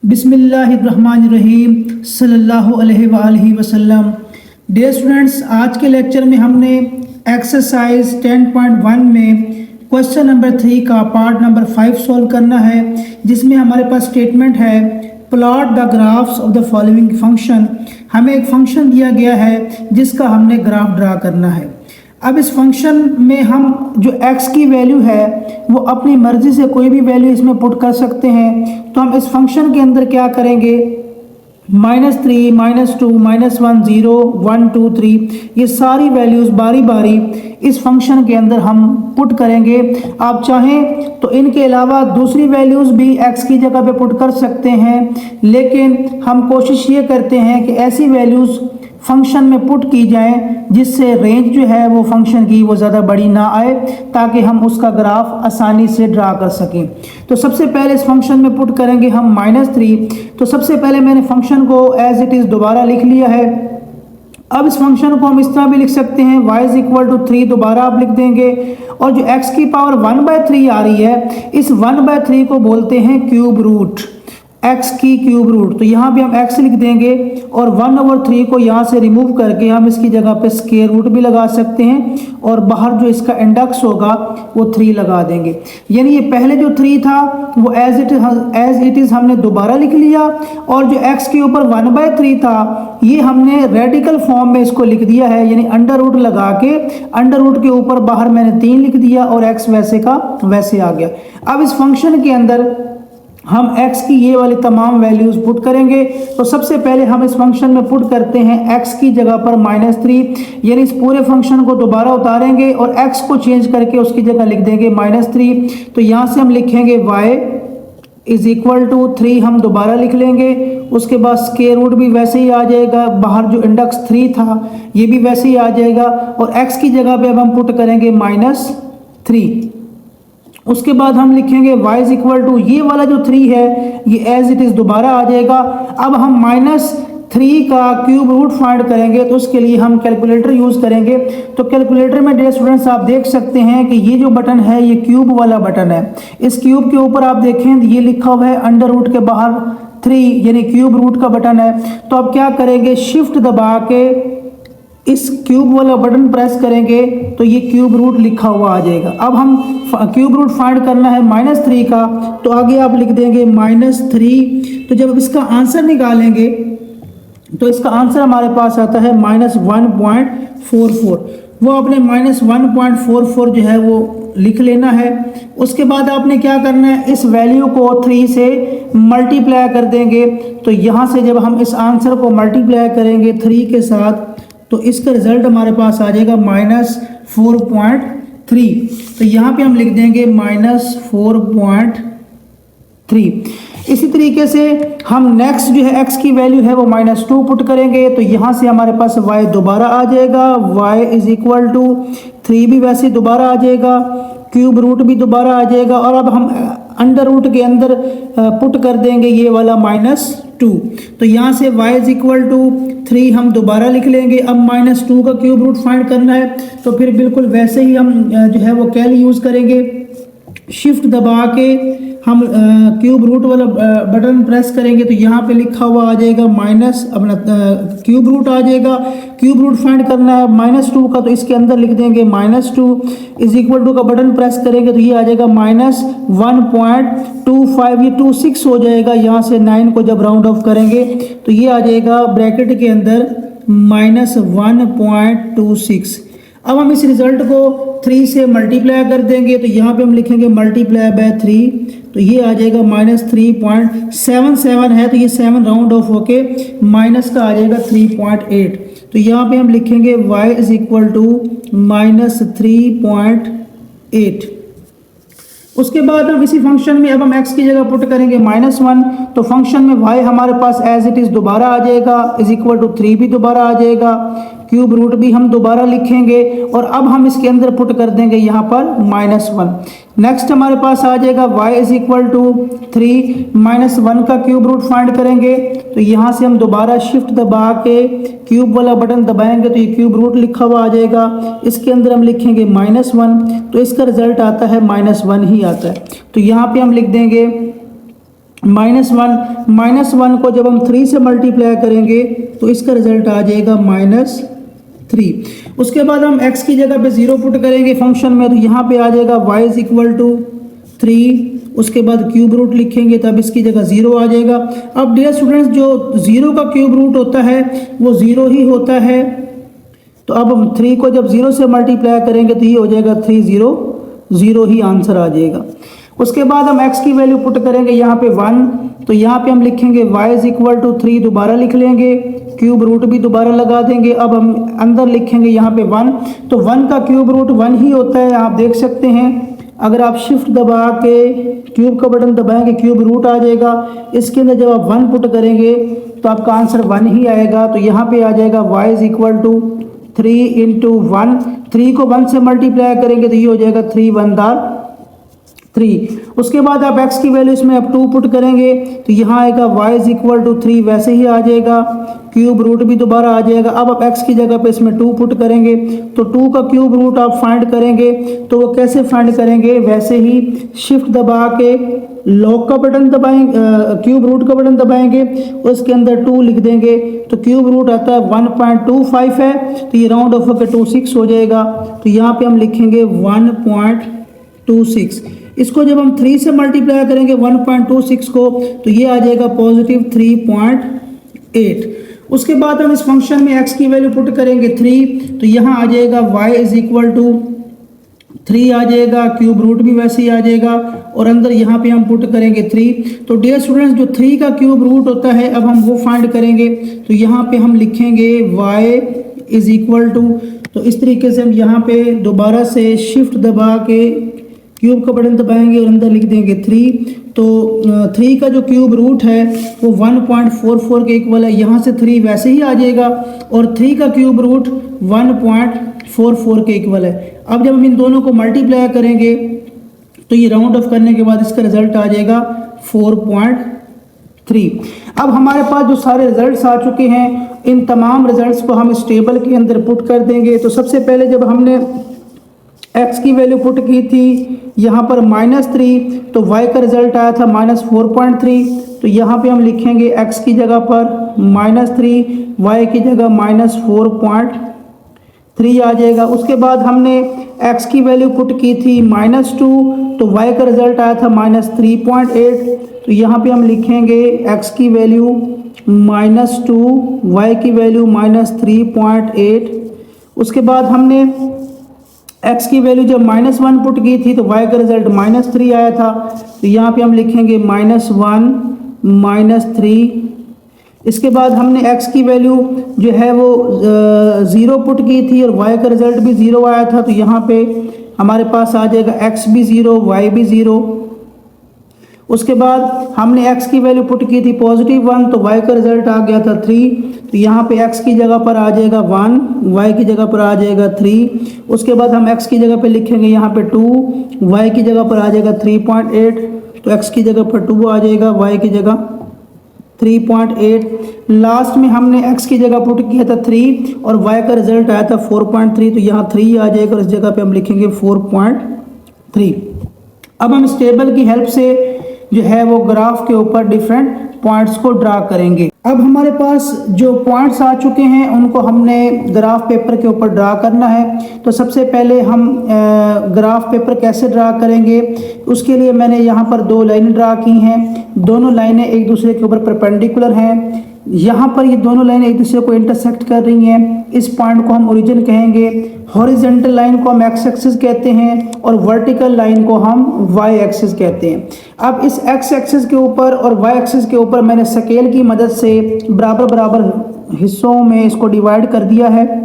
बिस्मिल्लाहिर्रहमानिर्रहीम सल्लल्लाहु अलैहि वसल्लम। डियर स्टूडेंट्स, आज के लेक्चर में हमने एक्सरसाइज 10.1 में क्वेश्चन नंबर 3 का पार्ट नंबर 5 सॉल्व करना है, जिसमें हमारे पास स्टेटमेंट है plot the graphs of the following function. हमें एक फंक्शन दिया गया है जिसका हमने ग्राफ ड्रा करना है। अब इस फंक्शन में हम जो x की वैल्यू है वो अपनी मर्जी से कोई भी वैल्यू इसमें पुट कर सकते हैं। तो हम इस फंक्शन के अंदर क्या करेंगे, -3, -2, -1, 0, 1, 2, 3 ये सारी वैल्यूज़ बारी बारी इस फंक्शन के अंदर हम पुट करेंगे। आप चाहें तो इनके अलावा दूसरी वैल्यूज़ भी x की जगह पे पुट कर सकते हैं, लेकिन हम कोशिश ये करते हैं कि ऐसी वैल्यूज़ फंक्शन में पुट की जाए जिससे रेंज जो है वो फंक्शन की वो ज़्यादा बड़ी ना आए, ताकि हम उसका ग्राफ आसानी से ड्रा कर सकें। तो सबसे पहले इस फंक्शन में पुट करेंगे हम -3। तो सबसे पहले मैंने फंक्शन को एज इट इज़ दोबारा लिख लिया है। अब इस फंक्शन को हम इस तरह भी लिख सकते हैं, y=3 दोबारा आप लिख देंगे, और जो x की पावर 1/3 आ रही है, इस 1/3 को बोलते हैं क्यूब रूट, x की क्यूब रूट। तो यहाँ पे हम x लिख देंगे और 1/3 को यहाँ से रिमूव करके हम इसकी जगह पे स्क्वायर रूट भी लगा सकते हैं, और बाहर जो इसका इंडेक्स होगा वो 3 लगा देंगे। यानी ये पहले जो 3 था वो एज इट इज़ हमने दोबारा लिख लिया, और जो x के ऊपर 1/3 था ये हमने रेडिकल फॉर्म में इसको लिख दिया है, यानी अंडर रूट लगा के अंडर रूट के ऊपर बाहर मैंने 3 लिख दिया और x वैसे का वैसे आ गया। अब इस फंक्शन के अंदर हम x की ये वाली तमाम वैल्यूज़ पुट करेंगे। तो सबसे पहले हम इस फंक्शन में पुट करते हैं x की जगह पर -3, यानी इस पूरे फंक्शन को दोबारा उतारेंगे और x को चेंज करके उसकी जगह लिख देंगे -3। तो यहाँ से हम लिखेंगे y=3 हम दोबारा लिख लेंगे, उसके बाद स्क्वायर रूट भी वैसे ही आ जाएगा, बाहर जो इंडेक्स 3 था ये भी वैसे ही आ जाएगा, और x की जगह पे अब हम पुट करेंगे -3। उसके बाद हम लिखेंगे y= ये वाला जो 3 है ये एज इट इज़ दोबारा आ जाएगा। अब हम -3 का क्यूब रूट फाइंड करेंगे, तो उसके लिए हम कैलकुलेटर यूज़ करेंगे। तो कैलकुलेटर में डियर स्टूडेंट्स आप देख सकते हैं कि ये जो बटन है ये क्यूब वाला बटन है। इस क्यूब के ऊपर आप देखें ये लिखा हुआ है अंडर रूट के बाहर 3, यानी क्यूब रूट का बटन है। तो अब क्या करेंगे, शिफ्ट दबा के इस क्यूब वाला बटन प्रेस करेंगे तो ये क्यूब रूट लिखा हुआ आ जाएगा। अब हम क्यूब रूट फाइंड करना है -3 का, तो आगे आप लिख देंगे -3। तो जब इसका आंसर निकालेंगे तो इसका आंसर हमारे पास आता है -1.44। वो आपने -1.44 जो है वो लिख लेना है। उसके बाद आपने क्या करना है, इस वैल्यू को 3 से मल्टीप्लाई कर देंगे। तो यहाँ से जब हम इस आंसर को मल्टीप्लाई करेंगे 3 के साथ, तो इसका रिजल्ट हमारे पास आ जाएगा -4.3। तो यहाँ पे हम लिख देंगे -4.3। इसी तरीके से हम नेक्स्ट जो है x की वैल्यू है वो -2 पुट करेंगे। तो यहाँ से हमारे पास y दोबारा आ जाएगा, y=3 भी वैसे दोबारा आ जाएगा, क्यूब रूट भी दोबारा आ जाएगा, और अब हम अंडर रूट के अंदर पुट कर देंगे ये वाला -2। तो यहाँ से y=3 हम दोबारा लिख लेंगे। अब -2 का क्यूब रूट फाइंड करना है, तो फिर बिल्कुल वैसे ही हम जो है वो कैल यूज़ करेंगे, शिफ्ट दबा के हम क्यूब रूट वाला बटन प्रेस करेंगे, तो यहाँ पे लिखा हुआ आ जाएगा माइनस अपना क्यूब रूट आ जाएगा। क्यूब रूट फाइंड करना है -2 का, तो इसके अंदर लिख देंगे -2 का बटन प्रेस करेंगे तो ये आ जाएगा -1.25, ये 26 हो जाएगा। यहाँ से 9 को जब राउंड ऑफ करेंगे तो ये आ जाएगा ब्रैकेट के अंदर -1.26। अब हम इस रिजल्ट को 3 से मल्टीप्लाई कर देंगे, तो यहाँ पे हम लिखेंगे ×3, तो ये आ जाएगा -3.77 है, तो ये 7 राउंड ऑफ होके माइनस का आ जाएगा 3.8। तो यहाँ पे हम लिखेंगे y=-3.8। उसके बाद हम इसी फंक्शन में अब हम x की जगह पुट करेंगे -1। तो फंक्शन में y हमारे पास एज इट इज़ दोबारा आ जाएगा, =3 भी दोबारा आ जाएगा, क्यूब रूट भी हम दोबारा लिखेंगे, और अब हम इसके अंदर पुट कर देंगे यहाँ पर -1। नेक्स्ट हमारे पास आ जाएगा y=3 -1 का क्यूब रूट फाइंड करेंगे। तो यहाँ से हम दोबारा शिफ्ट दबा के क्यूब वाला बटन दबाएंगे तो ये क्यूब रूट लिखा हुआ आ जाएगा। इसके अंदर हम लिखेंगे -1, तो इसका रिजल्ट आता है -1 ही आता है। तो यहाँ पे हम लिख देंगे -1 को जब हम 3 से मल्टीप्लाई करेंगे तो इसका रिजल्ट आ जाएगा -3। उसके बाद हम x की जगह पे 0 पुट करेंगे फंक्शन में, तो यहाँ पे आ जाएगा y = 3। उसके बाद क्यूब रूट लिखेंगे तब इसकी जगह 0 आ जाएगा। अब डियर स्टूडेंट्स, जो 0 का क्यूब रूट होता है वो 0 ही होता है, तो अब हम 3 को जब 0 से मल्टीप्लाई करेंगे तो ये हो जाएगा 3 0 0 ही आंसर आ जाएगा। उसके बाद हम x की वैल्यू पुट करेंगे यहाँ पे 1, तो यहाँ पे हम लिखेंगे y = 3, दोबारा लिख लेंगे, क्यूब रूट भी दोबारा लगा देंगे। अब हम अंदर लिखेंगे यहाँ पे 1, तो 1 का क्यूब रूट 1 ही होता है, आप देख सकते हैं। अगर आप शिफ्ट दबा के क्यूब का बटन दबाएंगे क्यूब रूट आ जाएगा, इसके अंदर जब आप 1 पुट करेंगे तो आपका आंसर 1 ही आएगा। तो यहाँ पे आ जाएगा y = 3 × 1, 3 को 1 से मल्टीप्लाई करेंगे तो ये हो जाएगा 3 × 3। उसके बाद आप x की वैल्यू इसमें अब 2 पुट करेंगे तो यहाँ आएगा y = 3, वैसे ही आ जाएगा, क्यूब रूट भी दोबारा आ जाएगा। अब आप x की जगह पे इसमें 2 पुट करेंगे तो 2 का क्यूब रूट आप फाइंड करेंगे, तो वो कैसे फाइंड करेंगे, वैसे ही शिफ्ट दबा के लॉग का बटन दबाएंगे, क्यूब रूट का बटन दबाएंगे, उसके अंदर 2 लिख देंगे तो क्यूब रूट आता है 1.25 है, तो ये राउंड ऑफ करके 26 हो जाएगा। तो यहाँ पे हम लिखेंगे 1.26। इसको जब हम 3 से मल्टीप्लाई करेंगे 1.26 को तो ये आ जाएगा +3.8। उसके बाद हम इस फंक्शन में x की वैल्यू पुट करेंगे 3, तो यहाँ आ जाएगा y = 3 आ जाएगा, क्यूब रूट भी वैसे ही आ जाएगा, और अंदर यहाँ पे हम पुट करेंगे 3। तो डियर स्टूडेंट्स, जो 3 का क्यूब रूट होता है अब हम वो फाइंड करेंगे, तो यहाँ पे हम लिखेंगे y = तो इस तरीके से हम यहाँ पे दोबारा से शिफ्ट दबा के क्यूब का बटन दबाएंगे और अंदर लिख देंगे 3। तो 3 का जो क्यूब रूट है वो 1.44 के इक्वल है, यहाँ से 3 वैसे ही आ जाएगा, और 3 का क्यूब रूट 1.44 के इक्वल है। अब जब हम इन दोनों को मल्टीप्लाई करेंगे तो ये राउंड ऑफ करने के बाद इसका रिजल्ट आ जाएगा 4.3। अब हमारे पास जो सारे रिजल्ट्स आ चुके हैं, इन तमाम रिजल्ट्स को हम इस टेबल के अंदर पुट कर देंगे। तो सबसे पहले जब हमने x की वैल्यू पुट की थी यहाँ पर -3, तो y का रिजल्ट आया था -4.3, तो यहाँ पे हम लिखेंगे x की जगह पर -3, y की जगह -4.3 आ जाएगा। उसके बाद हमने x की वैल्यू पुट की थी -2, तो y का रिजल्ट आया था -3.8, तो यहाँ पे हम लिखेंगे x की वैल्यू -2, y की वैल्यू -3.8। उसके बाद हमने x की वैल्यू जब -1 पुट की थी तो y का रिजल्ट -3 आया था, तो यहाँ पे हम लिखेंगे -1 -3। इसके बाद हमने x की वैल्यू जो है वो 0 पुट की थी और y का रिजल्ट भी 0 आया था, तो यहाँ पे हमारे पास आ जाएगा x भी 0 y भी 0। उसके बाद हमने x की वैल्यू पुट की थी +1, तो y का रिजल्ट आ गया था 3, तो यहाँ पे x की जगह पर आ जाएगा 1, y की जगह पर आ जाएगा 3। उसके बाद हम x की जगह पे लिखेंगे यहाँ पे 2, y की जगह पर आ जाएगा 3.8, तो x की जगह पर 2 आ जाएगा, y की जगह 3.8। लास्ट में हमने x की जगह पुट किया था 3 और y का रिजल्ट आया था 4.3, तो यहाँ 3 आ जाएगा और इस जगह पे हम लिखेंगे 4.3। अब हम इस टेबल की हेल्प से जो है वो ग्राफ के ऊपर डिफरेंट पॉइंट्स को ड्रा करेंगे। अब हमारे पास जो पॉइंट्स आ चुके हैं उनको हमने ग्राफ पेपर के ऊपर ड्रा करना है। तो सबसे पहले हम ग्राफ पेपर कैसे ड्रा करेंगे, उसके लिए मैंने यहाँ पर 2 लाइनें ड्रा की हैं। दोनों लाइनें एक दूसरे के ऊपर परपेंडिकुलर हैं। यहाँ पर ये दोनों लाइनें एक दूसरे को इंटरसेक्ट कर रही हैं। इस पॉइंट को हम ओरिजिन कहेंगे। हॉरिजॉन्टल लाइन को हम एक्स एक्सिस कहते हैं और वर्टिकल लाइन को हम वाई एक्सिस कहते हैं। अब इस एक्स एक्सिस के ऊपर और वाई एक्सिस के ऊपर मैंने स्केल की मदद से बराबर बराबर हिस्सों में इसको डिवाइड कर दिया है।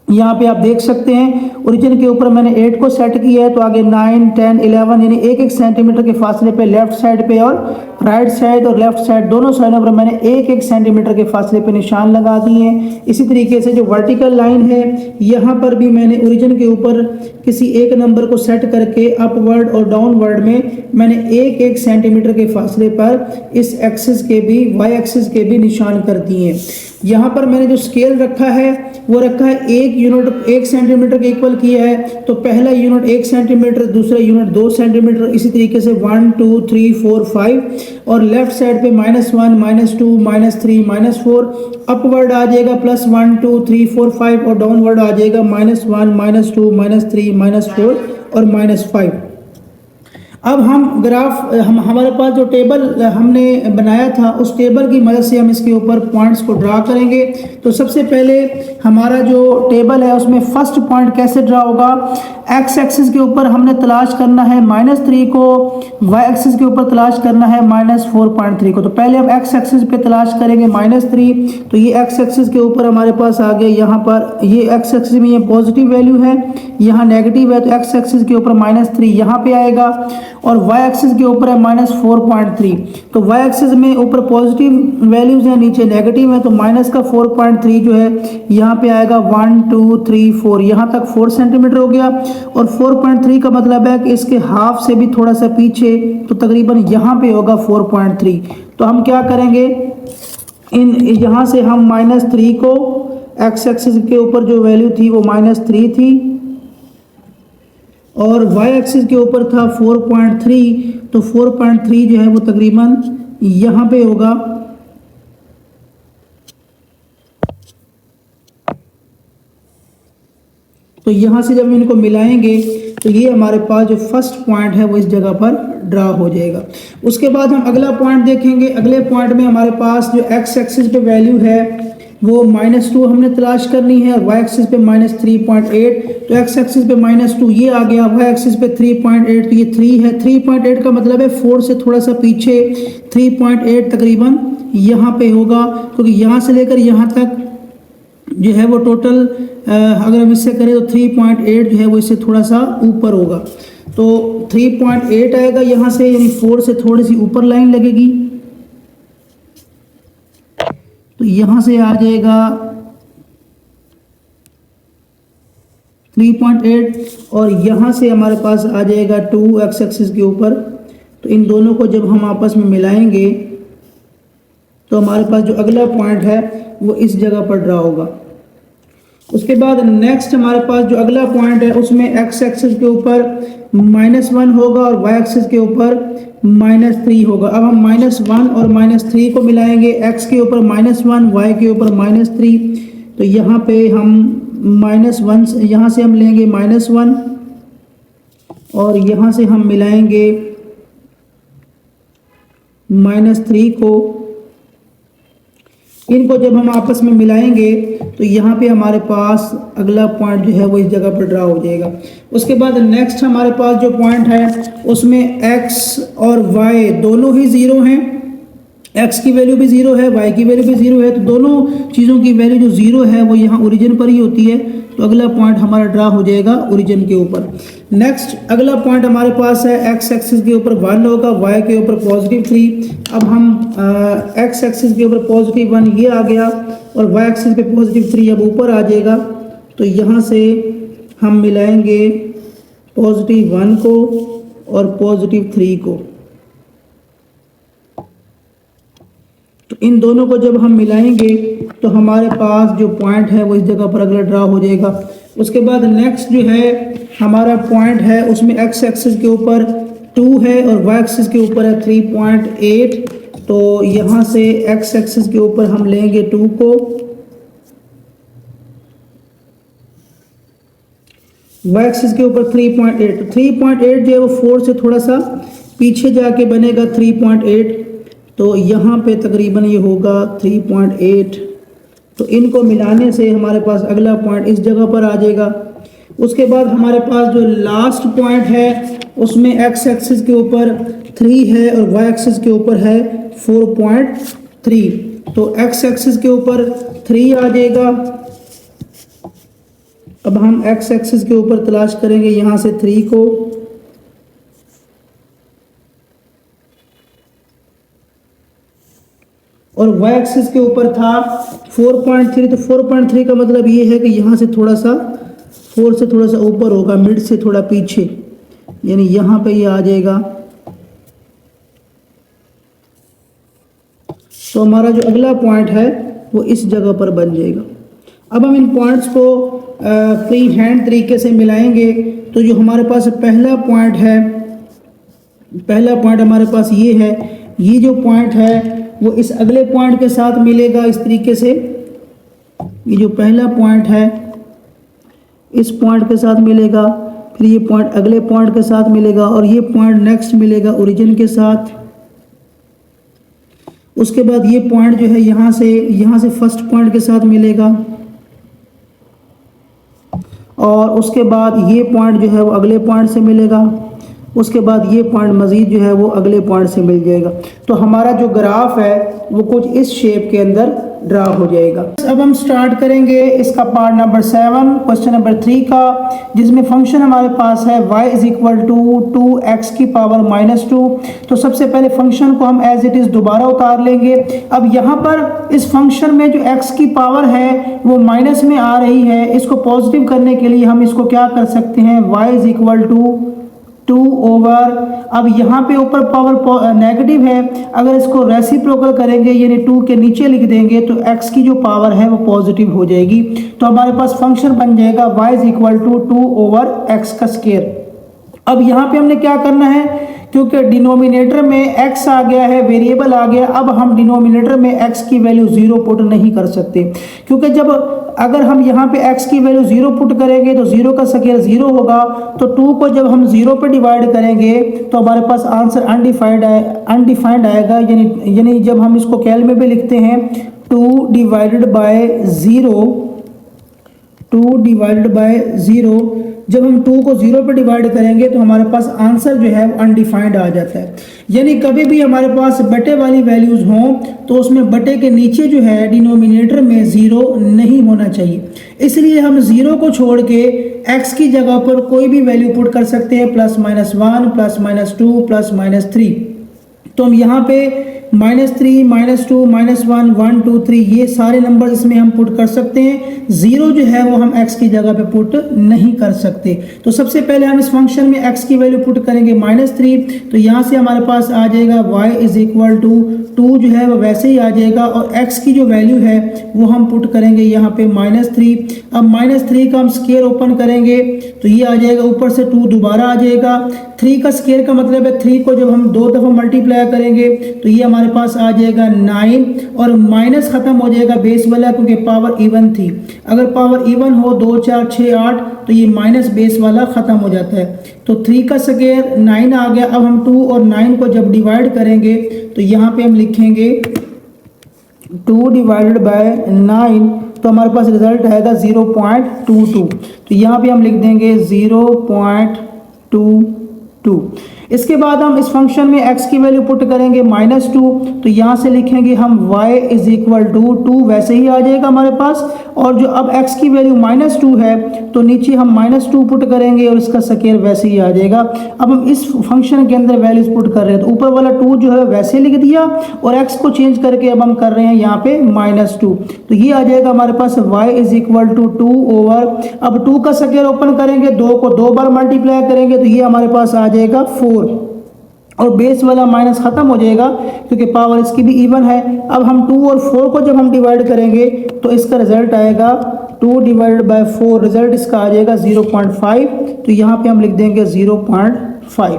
यहाँ पे आप देख सकते हैं ओरिजिन के ऊपर मैंने 8 को सेट किया है, तो आगे 9, 10, 11 यानी 1-1 सेंटीमीटर के फासले पे लेफ्ट साइड पे और राइट साइड और लेफ्ट साइड दोनों साइडों पर मैंने 1-1 सेंटीमीटर के फासले पे निशान लगा दिए हैं। इसी तरीके से जो वर्टिकल लाइन है यहाँ पर भी मैंने ओरिजिन के ऊपर किसी एक नंबर को सेट करके अपवर्ड और डाउनवर्ड में मैंने 1-1 सेंटीमीटर के फासले पर इस एक्सिस के भी वाई एक्सिस के भी निशान कर दिए हैं। यहाँ पर मैंने जो स्केल रखा है वो रखा है 1 यूनिट 1 सेंटीमीटर के इक्वल किया है, तो पहला यूनिट 1 सेंटीमीटर, दूसरा यूनिट 2 सेंटीमीटर, इसी तरीके से 1 2 3 4 5 और लेफ्ट साइड पे -1 -2 -3 -4, अपवर्ड आ जाएगा +1 2 3 4 5 और डाउनवर्ड आ जाएगा -1 -2 -3 -4 और -5। अब हम ग्राफ हमारे पास जो टेबल हमने बनाया था उस टेबल की मदद से हम इसके ऊपर पॉइंट्स को ड्रा करेंगे। तो सबसे पहले हमारा जो टेबल है उसमें फर्स्ट पॉइंट कैसे ड्रा होगा, एक्स एक्सिस के ऊपर हमने तलाश करना है -3 को, वाई एक्सिस के ऊपर तलाश करना है -4.3 को। तो पहले हम एक्स एक्सिस पे तलाश करेंगे -3, तो ये एक्स एक्सिस के ऊपर हमारे पास आ गया, यहाँ पर ये एक्स एक्सिस में ये पॉजिटिव वैल्यू है, यहाँ नेगेटिव है, तो एक्स एक्सिस के ऊपर -3 यहाँ पे आएगा और वाई एक्सिस के ऊपर है -4.3। तो वाई एक्सिस में ऊपर पॉजिटिव वैल्यूज हैं, नीचे नेगेटिव है, तो -4.3 जो है यहाँ पे आएगा 1 2 3 4, यहाँ तक 4 सेंटीमीटर हो गया। और 4.3 का मतलब है कि इसके हाफ से भी थोड़ा सा पीछे, तो तकरीबन यहाँ पे होगा 4.3। तो हम क्या करेंगे, इन यहाँ से हम -3 को, एक्स एक्सिस के ऊपर जो वैल्यू थी वो -3 थी और वाई एक्सिस के ऊपर था 4.3, तो 4.3 जो है वो तकरीबन यहाँ पे होगा। तो यहाँ से जब हम इनको मिलाएंगे तो ये हमारे पास जो फर्स्ट पॉइंट है वो इस जगह पर ड्रा हो जाएगा। उसके बाद हम अगला पॉइंट देखेंगे। अगले पॉइंट में हमारे पास जो एक्स एक्सिस पे वैल्यू है वो -2 हमने तलाश करनी है, वाई एक्सिस पे -3.8, तो एक्स एक्सिस पे -2 ये आ गया, वाई एक्सिस पे 3.8, तो ये 3 है। 3.8 का मतलब है 4 से थोड़ा सा पीछे 3.8 तकरीबन यहाँ पे होगा, क्योंकि यहाँ से लेकर यहाँ तक जो है वो टोटल अगर हम इससे करें तो 3.8 जो है वो इससे थोड़ा सा ऊपर होगा, तो 3.8 आएगा यहाँ से, यानी 4 से थोड़ी सी ऊपर लाइन लगेगी, तो यहाँ से आ जाएगा 3.8 और यहाँ से हमारे पास आ जाएगा 2 एक्स एक्सिस के ऊपर। तो इन दोनों को जब हम आपस में मिलाएंगे तो हमारे पास जो अगला पॉइंट है वो इस जगह पर ड्रा होगा। उसके बाद नेक्स्ट हमारे पास जो अगला पॉइंट है उसमें एक्स एक्सिस के ऊपर -1 होगा और वाई एक्सिस के ऊपर -3 होगा। अब हम -1 और -3 को मिलाएंगे, एक्स के ऊपर -1, वाई के ऊपर -3, तो यहाँ पे हम -1 यहाँ से हम लेंगे -1 और यहाँ से हम मिलाएंगे -3 को। इनको जब हम आपस में मिलाएंगे तो यहाँ पे हमारे पास अगला पॉइंट जो है वो इस जगह पर ड्रा हो जाएगा। उसके बाद नेक्स्ट हमारे पास जो पॉइंट है उसमें x और y दोनों ही 0 हैं, x की वैल्यू भी 0 है, y की वैल्यू भी 0 है, तो दोनों चीज़ों की वैल्यू जो 0 है वो यहाँ ओरिजिन पर ही होती है, तो अगला पॉइंट हमारा ड्रा हो जाएगा ओरिजिन के ऊपर। नेक्स्ट अगला पॉइंट हमारे पास है x एक्सिस के ऊपर 1 होगा, y के ऊपर +3। अब हम x एक्सिस के ऊपर +1 ये आ गया और y एक्सिस पे +3 अब ऊपर आ जाएगा, तो यहाँ से हम मिलाएंगे +1 को और +3 को। तो इन दोनों को जब हम मिलाएंगे तो हमारे पास जो पॉइंट है वो इस जगह पर अगला ड्रा हो जाएगा। उसके बाद नेक्स्ट जो है हमारा पॉइंट है उसमें एक्स एक्सिस के ऊपर 2 है और वाई एक्सिस के ऊपर है 3.8, तो यहाँ से एक्स एक्सिस के ऊपर हम लेंगे 2 को, वाई एक्सिस के ऊपर 3.8, तो 3.8 जो है वो 4 से थोड़ा सा पीछे जाके बनेगा 3.8, तो यहाँ पे तकरीबन ये होगा 3.8। तो इनको मिलाने से हमारे पास अगला पॉइंट इस जगह पर आ जाएगा। उसके बाद हमारे पास जो लास्ट पॉइंट है उसमें एक्स एक्सिस के ऊपर 3 है और वाई एक्सिस के ऊपर है 4.3, तो एक्स एक्सिस के ऊपर 3 आ जाएगा। अब हम एक्स एक्सिस के ऊपर तलाश करेंगे यहाँ से 3 को, और वाई एक्सिस के ऊपर था 4.3, तो 4.3 का मतलब ये है कि यहाँ से थोड़ा सा 4 से थोड़ा सा ऊपर होगा, मिड से थोड़ा पीछे, यानी यहाँ पे ये आ जाएगा। तो हमारा जो अगला पॉइंट है वो इस जगह पर बन जाएगा। अब हम इन पॉइंट्स को फ्री हैंड तरीके से मिलाएंगे। तो जो हमारे पास पहला पॉइंट हमारे पास ये है, ये जो पॉइंट है वो इस अगले पॉइंट के साथ मिलेगा इस तरीके से। ये जो पहला पॉइंट है इस पॉइंट के साथ मिलेगा, फिर ये पॉइंट अगले पॉइंट के साथ मिलेगा और ये पॉइंट नेक्स्ट मिलेगा ओरिजिन के साथ। उसके बाद ये पॉइंट जो है यहाँ से फर्स्ट पॉइंट के साथ मिलेगा और उसके बाद ये पॉइंट जो है वो अगले पॉइंट से मिलेगा। उसके बाद ये पॉइंट मज़ीद जो है वो अगले पॉइंट से मिल जाएगा। तो हमारा जो ग्राफ है वो कुछ इस शेप के अंदर ड्रा हो जाएगा। अब हम स्टार्ट करेंगे इसका पार्ट नंबर 7 क्वेश्चन नंबर 3 का, जिसमें फंक्शन हमारे पास है y is equal to 2x की पावर -2। तो सबसे पहले फंक्शन को हम एज इट इज़ दोबारा उतार लेंगे। अब यहाँ पर इस फंक्शन में जो x की पावर है वो माइनस में आ रही है, इसको पॉजिटिव करने के लिए हम इसको क्या कर सकते हैं, y is equal to 2 over, अब यहाँ पे ऊपर पावर नेगेटिव है, अगर इसको रेसिप्रोकल करेंगे यानी 2 के नीचे लिख देंगे तो x की जो पावर है वो पॉजिटिव हो जाएगी। तो हमारे पास फंक्शन बन जाएगा y is equal to 2 over x का स्क्वायर। अब यहाँ पे हमने क्या करना है, क्योंकि डिनोमिनेटर में x आ गया है, वेरिएबल आ गया, अब हम डिनोमिनेटर में x की वैल्यू 0 पुट नहीं कर सकते, क्योंकि जब अगर हम यहाँ पे x की वैल्यू 0 पुट करेंगे तो 0 का स्क्वायर 0 होगा। तो 2 को जब हम 0 पे डिवाइड करेंगे तो हमारे पास आंसर अनडिफाइंड आएगा, यानी जब हम इसको कैल में भी लिखते हैं 2 डिवाइडेड बाय 0, जब हम 2 को 0 पे डिवाइड करेंगे तो हमारे पास आंसर जो है अनडिफाइंड आ जाता है। यानी कभी भी हमारे पास बटे वाली वैल्यूज हों तो उसमें बटे के नीचे जो है डिनोमिनेटर में 0 नहीं होना चाहिए, इसलिए हम 0 को छोड़ के x की जगह पर कोई भी वैल्यू पुट कर सकते हैं, +-1 +-2 +-3। तो हम यहाँ पे -3 -2 -1 1 2 3 ये सारे नंबर इसमें हम पुट कर सकते हैं। 0 जो है वो हम x की जगह पे पुट नहीं कर सकते। तो सबसे पहले हम इस फंक्शन में x की वैल्यू पुट करेंगे -3, तो यहाँ से हमारे पास आ जाएगा y इज इक्वल टू 2 जो है वो वैसे ही आ जाएगा और x की जो वैल्यू है वो हम पुट करेंगे यहाँ पे -3। अब -3 का हम स्क्वायर ओपन करेंगे तो ये आ जाएगा, ऊपर से 2 दोबारा आ जाएगा। 3 का स्क्वायर का मतलब है 3 को जब हम 2 दफ़ा मल्टीप्लाई करेंगे तो ये हमारे पास आ जाएगा 9 और माइनस खत्म हो जाएगा बेस वाला, क्योंकि पावर इवन थी। अगर पावर इवन हो 2 4 6 8 तो ये माइनस बेस वाला खत्म हो जाता है। तो 3 का स्क्वायर 9 आ गया। अब हम 2 और 9 को जब डिवाइड करेंगे तो यहाँ पे हम लिखेंगे 2 डिवाइडेड बाय 9, तो हमारे पास रिजल्ट आएगा 0.22। तो यहाँ पे हम लिख देंगे 0.22। इसके बाद हम इस फंक्शन में x की वैल्यू पुट करेंगे -2, तो यहाँ से लिखेंगे हम y इज इक्वल टू 2, वैसे ही आ जाएगा हमारे पास। और जो अब x की वैल्यू -2 है तो नीचे हम -2 पुट करेंगे और इसका स्क्वायर वैसे ही आ जाएगा। अब हम इस फंक्शन के अंदर वैल्यूज पुट कर रहे हैं, तो ऊपर वाला 2 जो है वैसे लिख दिया और x को चेंज करके अब हम कर रहे हैं यहाँ पे -2, तो ये आ जाएगा हमारे पास y is equal to 2 over, अब 2 का स्क्वायर ओपन करेंगे, 2 को 2 बार मल्टीप्लाई करेंगे तो ये हमारे पास आ जाएगा 4 और बेस वाला माइनस खत्म हो जाएगा क्योंकि पावर इसकी भी इवन है। अब हम 2 और 4 को जब हम डिवाइड करेंगे तो इसका रिजल्ट आएगा 2 डिवाइडेड बाय 4, रिजल्ट इसका आ जाएगा 0.5, तो यहाँ पे हम लिख देंगे 0.5।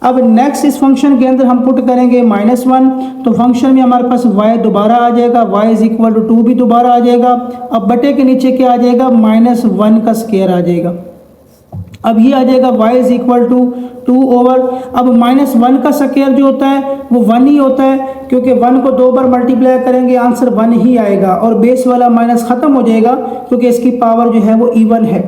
अब नेक्स्ट इस फंक्शन के अंदर हम पुट करेंगे -1, तो फंक्शन में हमारे पास y दोबारा आ जाएगा, y इज इक्वल टू 2 भी दोबारा आ जाएगा। अब बटे के नीचे क्या आ जाएगा, -1 का स्क्वायर आ जाएगा। अब ये आ जाएगा y is equal to 2 over, अब -1 का स्क्वायर जो होता है वो 1 ही होता है, क्योंकि 1 को 2 बार मल्टीप्लाई करेंगे आंसर 1 ही आएगा और बेस वाला माइनस खत्म हो जाएगा क्योंकि इसकी पावर जो है वो इवन है।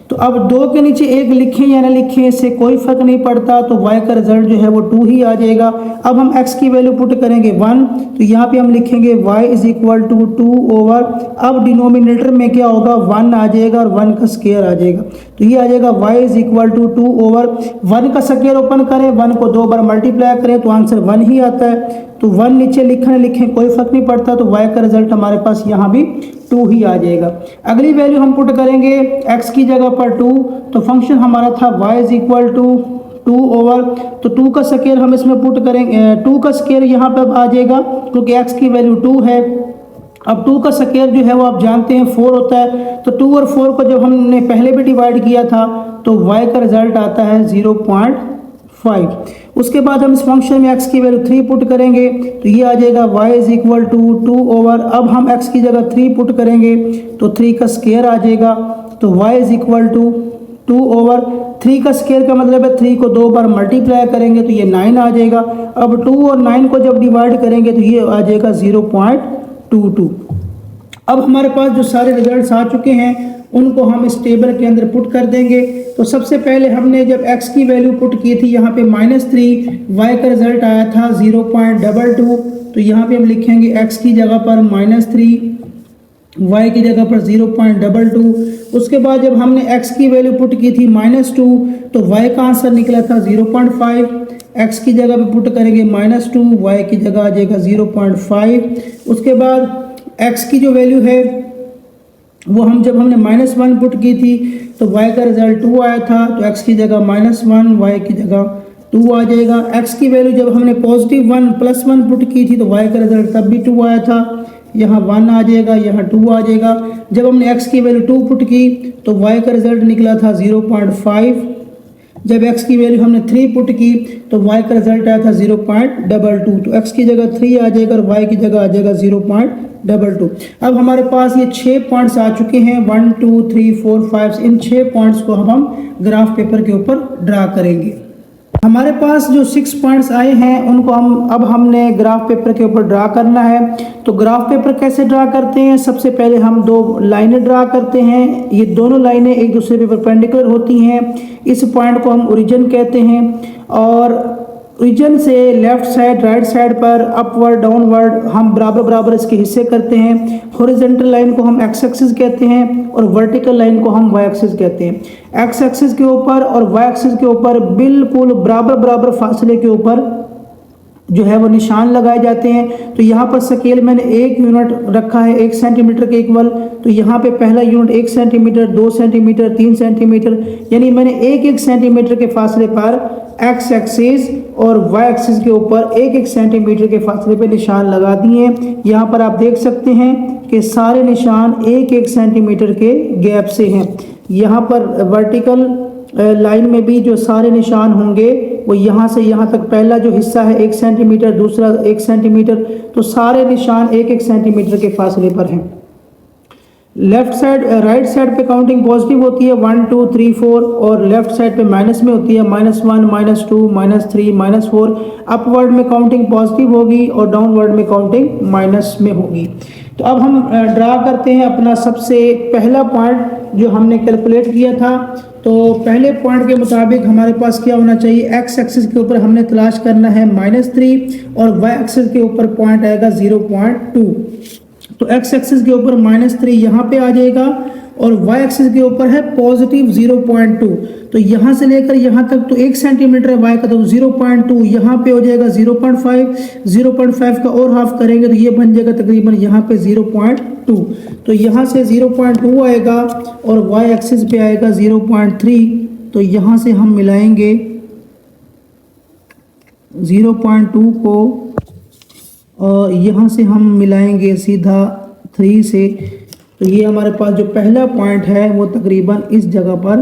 तो अब 2 के नीचे 1 लिखें या ना लिखें इससे कोई फर्क नहीं पड़ता, तो y का रिजल्ट जो है वो 2 ही आ जाएगा। अब हम x की वैल्यू पुट करेंगे 1, तो यहाँ पे हम लिखेंगे y is equal to 2 over, अब डिनोमिनेटर में क्या होगा 1 आ जाएगा और 1 का स्क्वायर आ जाएगा, तो ये आ जाएगा y is equal to 2 over 1 का स्क्वायर ओपन करें, 1 को 2 बार मल्टीप्लाई करें तो आंसर 1 ही आता है। तो 1 नीचे लिखें कोई फर्क नहीं पड़ता, तो y का रिजल्ट हमारे पास यहाँ भी 2 ही आ जाएगा। अगली वैल्यू हम पुट करेंगे x की जगह पर 2, तो फंक्शन हमारा था y is equal to 2 over, तो 2 का स्क्वायर हम इसमें पुट करेंगे, 2 का स्क्वायर यहाँ पर आ जाएगा क्योंकि x की वैल्यू 2 है। अब 2 का स्क्वायर जो है वो आप जानते हैं 4 होता है, तो 2 और 4 को जब हमने पहले भी डिवाइड किया था तो y का रिजल्ट आता है 0.5। उसके बाद हम इस फंक्शन में x की वैल्यू 3 पुट करेंगे तो ये आ जाएगा y is equal to 2 over, अब हम x की जगह 3 पुट करेंगे तो 3 का स्क्वायर आ जाएगा, तो y is equal to 2 over 3 का स्क्वायर का मतलब है 3 को 2 बार मल्टीप्लाई करेंगे तो ये 9 आ जाएगा। अब 2 और 9 को जब डिवाइड करेंगे तो ये आ जाएगा 0.22। अब हमारे पास जो सारे रिजल्ट्स आ चुके हैं उनको हम इस टेबल के अंदर पुट कर देंगे। तो सबसे पहले हमने जब x की वैल्यू पुट की थी यहाँ पे -3, y का रिजल्ट आया था 0.22, तो यहाँ पे हम लिखेंगे x की जगह पर -3, y की जगह पर 0.22। उसके बाद जब हमने x की वैल्यू पुट की थी -2 तो y का आंसर निकला था 0.5, x की जगह पे पुट करेंगे -2, y की जगह आ जाएगा 0.5। उसके बाद x की जो वैल्यू है वो जब हमने -1 पुट की थी तो y का रिजल्ट 2 आया था, तो x की जगह -1, y की जगह 2 आ जाएगा। x की वैल्यू जब हमने +1 +1 पुट की थी तो y का रिजल्ट तब भी 2 आया था, यहाँ 1 आ जाएगा, यहाँ 2 आ जाएगा। जब हमने x की वैल्यू 2 पुट की तो y का रिजल्ट निकला था 0.5। जब x की वैल्यू हमने 3 पुट की तो y का रिजल्ट आया था 0.22, तो x की जगह 3 आ जाएगा और y की जगह आ जाएगा 0.22। अब हमारे पास ये 6 पॉइंट्स आ चुके हैं, 1 2 3 4 5। इन 6 पॉइंट्स को हम ग्राफ पेपर के ऊपर ड्रा करेंगे। हमारे पास जो 6 पॉइंट्स आए हैं उनको हमने ग्राफ पेपर के ऊपर ड्रा करना है। तो ग्राफ पेपर कैसे ड्रा करते हैं, सबसे पहले हम 2 लाइनें ड्रा करते हैं। ये दोनों लाइनें एक दूसरे पे परपेंडिकुलर होती हैं। इस पॉइंट को हम ओरिजिन कहते हैं और ओरिजिन से लेफ्ट साइड राइट साइड पर अपवर्ड डाउनवर्ड हम बराबर बराबर इसके हिस्से करते हैं। हॉरिजॉन्टल लाइन को हम एक्स एक्सिस कहते हैं और वर्टिकल लाइन को हम वाई एक्सिस कहते हैं। एक्स एक्सिस के ऊपर और वाई एक्सिस के ऊपर बिल्कुल बराबर बराबर फासले के ऊपर जो है वो निशान लगाए जाते हैं। तो यहाँ पर स्केल मैंने 1 यूनिट रखा है 1 सेंटीमीटर के इक्वल, तो यहाँ पे पहला यूनिट 1 सेंटीमीटर, 2 सेंटीमीटर, 3 सेंटीमीटर, यानी मैंने 1-1 सेंटीमीटर के फासले पर एक्स एक्सिस और वाई एक्सिस के ऊपर 1-1 सेंटीमीटर के फासले पे निशान लगा दिए हैं। यहाँ पर आप देख सकते हैं कि सारे निशान 1-1 सेंटीमीटर के गैप से हैं। यहाँ पर वर्टिकल लाइन में भी जो सारे निशान होंगे वो यहाँ से यहाँ तक, पहला जो हिस्सा है 1 सेंटीमीटर, दूसरा 1 सेंटीमीटर, तो सारे निशान 1-1 सेंटीमीटर के फासले पर हैं। लेफ्ट साइड राइट साइड पे काउंटिंग पॉजिटिव होती है 1 2 3 4 और लेफ्ट साइड पे माइनस में होती है -1 -2 -3 -4। अपवर्ड में काउंटिंग पॉजिटिव होगी और डाउनवर्ड में काउंटिंग माइनस में होगी। तो अब हम ड्रा करते हैं अपना सबसे पहला पॉइंट जो हमने कैलकुलेट किया था। तो पहले पॉइंट के मुताबिक हमारे पास क्या होना चाहिए, एक्स एक्सिस के ऊपर हमने तलाश करना है -3 और वाई एक्सिस के ऊपर पॉइंट आएगा 0.2। तो एक्स एक्सिस के ऊपर -3 यहाँ पे आ जाएगा और वाई एक्सिस के ऊपर है पॉजिटिव 0.2। तो यहाँ से लेकर यहाँ तक तो 1 सेंटीमीटर है वाई का, तो 0.2 यहाँ पे हो जाएगा 0.5। 0.5 का और हाफ करेंगे तो ये बन जाएगा तकरीबन यहाँ पे 0.2। तो यहाँ से 0.2 आएगा और वाई एक्सिस पे आएगा 0.3। तो यहाँ से हम मिलाएंगे 0.2 को और यहाँ से हम मिलाएंगे सीधा 3 से। तो ये हमारे पास जो पहला पॉइंट है वो तकरीबन इस जगह पर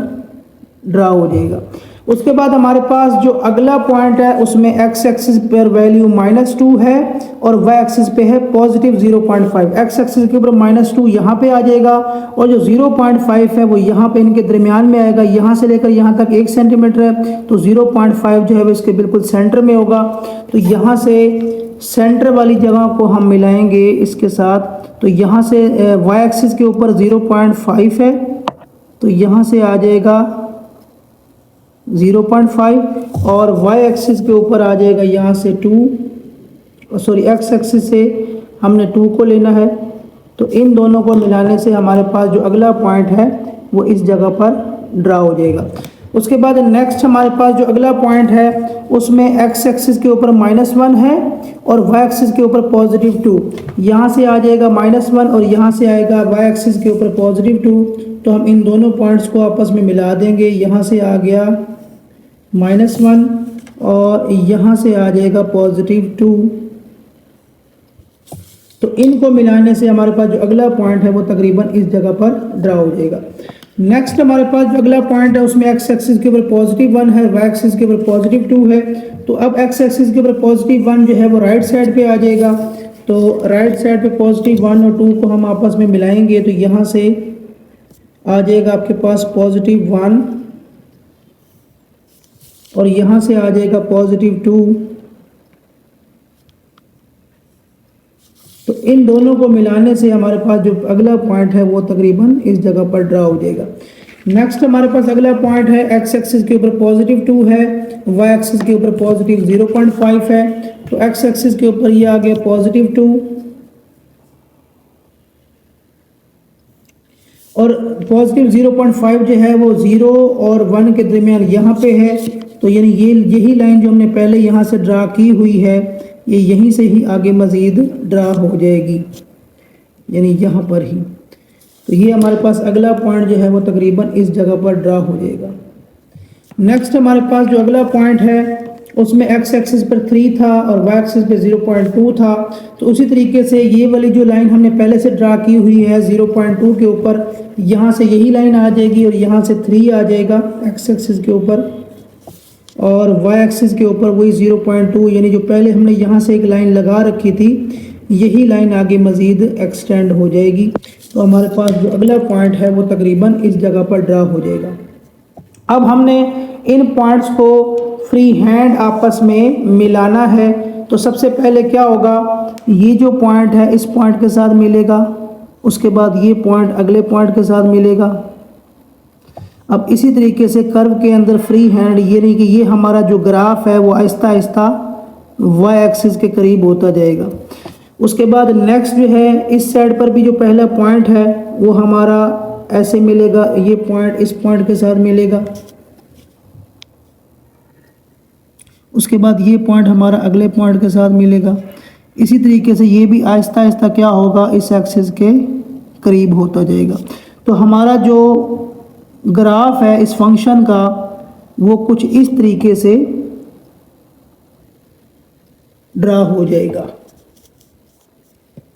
ड्रा हो जाएगा। उसके बाद हमारे पास जो अगला पॉइंट है उसमें एक्स एक्सिस पर वैल्यू -2 है और वाई एक्सिस पे है पॉजिटिव 0.5। एक्स एक्सिस के ऊपर -2 यहाँ पे आ जाएगा और जो 0.5 है वो यहाँ पे इनके दरमियान में आएगा। यहाँ से लेकर यहाँ तक 1 सेंटीमीटर है तो 0.5 जो है वो इसके बिल्कुल सेंटर में होगा। तो यहाँ से सेंटर वाली जगह को हम मिलाएंगे इसके साथ। तो यहाँ से वाई एक्सिस के ऊपर 0.5 है तो यहाँ से आ जाएगा 0.5 और वाई एक्सिस के ऊपर आ जाएगा यहाँ से 2, सॉरी एक्स एक्सिस से हमने 2 को लेना है। तो इन दोनों को मिलाने से हमारे पास जो अगला पॉइंट है वो इस जगह पर ड्रा हो जाएगा। उसके बाद नेक्स्ट हमारे पास जो अगला पॉइंट है उसमें एक्स एक्सिस के ऊपर -1 है और वाई एक्सिस के ऊपर +2। यहाँ से आ जाएगा -1 और यहाँ से आएगा वाई एक्सिस के ऊपर +2। तो हम इन दोनों पॉइंट्स को आपस में मिला देंगे। यहाँ से आ गया -1 और यहाँ से आ जाएगा +2। तो इनको मिलाने से हमारे पास जो अगला पॉइंट है वो तकरीबन इस जगह पर ड्रा हो जाएगा। नेक्स्ट हमारे पास जो अगला पॉइंट है उसमें एक्स एक्सिस के ऊपर +1 है, वाई एक्सिस के ऊपर +2 है। तो अब एक्स एक्सिस के ऊपर +1 जो है वो राइट साइड पे आ जाएगा। तो राइट साइड पे +1 और 2 को हम आपस में मिलाएंगे तो यहाँ से आ जाएगा आपके पास +1 और यहाँ से आ जाएगा +2। तो इन दोनों को मिलाने से हमारे पास जो अगला पॉइंट है वो तकरीबन इस जगह पर ड्रा हो जाएगा। नेक्स्ट हमारे पास अगला पॉइंट है एक्स एक्सिस के ऊपर +2 है, वाई एक्सिस के ऊपर +0.5 है। तो एक्स एक्सिस के ऊपर ये आ गया +2 और +0.5 जो है वो 0 और 1 के दरमियान यहाँ पे है। तो यानी यही लाइन जो हमने पहले यहाँ से ड्रा की हुई है ये यहीं से ही आगे मज़ीद ड्रा हो जाएगी, यानी यहाँ पर ही। तो ये हमारे पास अगला पॉइंट जो है वो तकरीबन इस जगह पर ड्रा हो जाएगा। नेक्स्ट हमारे पास जो अगला पॉइंट है उसमें एक्स एक्सिस पर 3 था और वाई एक्सिस पे 0.2 था। तो उसी तरीके से ये वाली जो लाइन हमने पहले से ड्रा की हुई है 0.2 के ऊपर, यहाँ से यही लाइन आ जाएगी और यहाँ से 3 आ जाएगा एक्स एक्सिस के ऊपर और वाई एक्सिस के ऊपर वही 0.2, यानी जो पहले हमने यहाँ से एक लाइन लगा रखी थी यही लाइन आगे मज़ीद एक्सटेंड हो जाएगी। तो हमारे पास जो अगला पॉइंट है वो तकरीबन इस जगह पर ड्रा हो जाएगा। अब हमने इन पॉइंट्स को फ्री हैंड आपस में मिलाना है। तो सबसे पहले क्या होगा, ये जो पॉइंट है इस पॉइंट के साथ मिलेगा, उसके बाद ये पॉइंट अगले पॉइंट के साथ मिलेगा। अब इसी तरीके से कर्व के अंदर फ्री हैंड, ये नहीं कि ये हमारा जो ग्राफ है वो आहिस्ता आहिस्ता वाई एक्सिस के करीब होता जाएगा। उसके बाद नेक्स्ट जो है इस साइड पर भी जो पहला पॉइंट है वो हमारा ऐसे मिलेगा, ये पॉइंट इस पॉइंट के साथ मिलेगा। उसके बाद ये पॉइंट हमारा अगले पॉइंट के साथ मिलेगा। इसी तरीके से ये भी आहिस्ता आहिस्ता क्या होगा, इस एक्सिस के करीब होता जाएगा। तो हमारा जो ग्राफ है इस फंक्शन का वो कुछ इस तरीके से ड्रा हो जाएगा।